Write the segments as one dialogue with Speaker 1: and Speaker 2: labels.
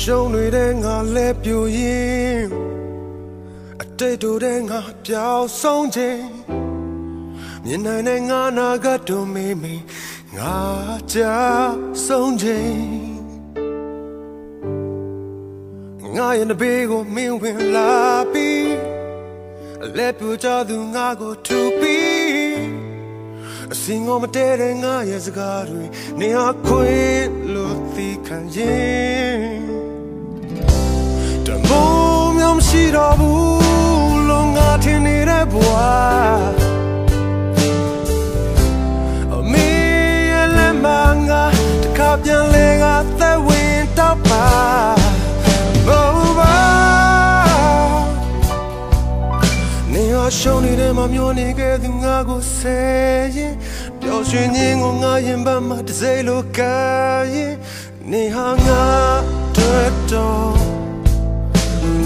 Speaker 1: ရှုံးနေတဲ့ငါလဲပြိုရင်အတိတ်တို့တဲ့ငါပျောက်ဆုံးခြင်းမြင်နိုင်တဲ့ငါနာကတို့မေးမေးငါကြာဆုံးခြင်းငါရဲ့ဘေးကိုမင်းဝင်လာပြီးလဲပြိုကြသူငါကိုထူပြီးအစင်ငေါမတဲတဲ့ငါရဲ့စကားတွေနေဟာခွေလို့သိခံရင်တမိုးမျိုးမရှိတော့ဘူးလို့ငါထင်နေတဲ့ဘဝအမေရဲ့လက်မငါတခါပြန်လဲငါသက်ဝင်တော့ပါရှုံးနေတဲ့မမျောနေခဲ့သူငါကိုဆယ်ရင်ပျော်ရွှင်ခြင်းကိုငါရင်ပတ်မှတစ်စိတ်လိုကရင်နေဟာငါတွေ့တော့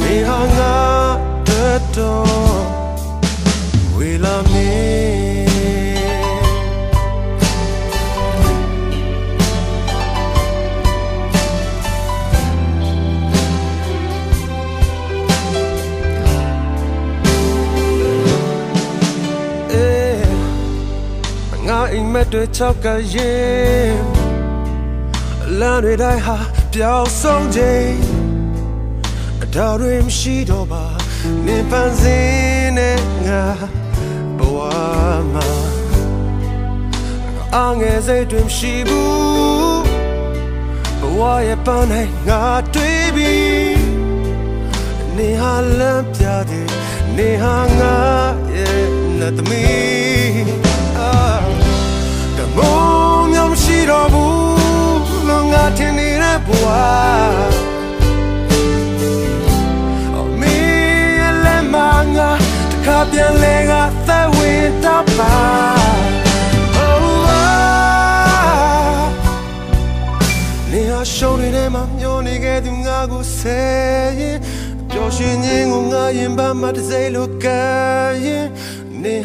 Speaker 1: နေဟာငါတွေ့တော့ဝေလာမင်းအိမ်မက်တွေချောက်ကရင်လမ်းတွေတိုင်းဟာပျောက်ဆုံးခြင်းအတားတွေမရှိတော့ပါနေပန်းစင်းနဲ့ငါဘဝမှာအငယ်စိတ်တွေမရှိဘူးဘဝရဲ့ပန်းနဲ့ငါတွေ့ပြီးနေဟာလမ်းပြတယ်နေဟာငါရဲ့လက်သမီးမိုးမျိုးမရှိတော့ဘူးလို့ငါထင်နေတဲ့ဘဝအမေရဲ့လက်မငါတခါပြန်လဲငါသက်ဝင်တော့ပါနေဟာရှုံးနေတဲ့မှာမျောနေခဲ့သူငါကိုဆယ်ရင်ပျော်ရွှင်ခြင်းကိုငါရင်ပတ်မှတစ်စိတ်လိုကရင်နေ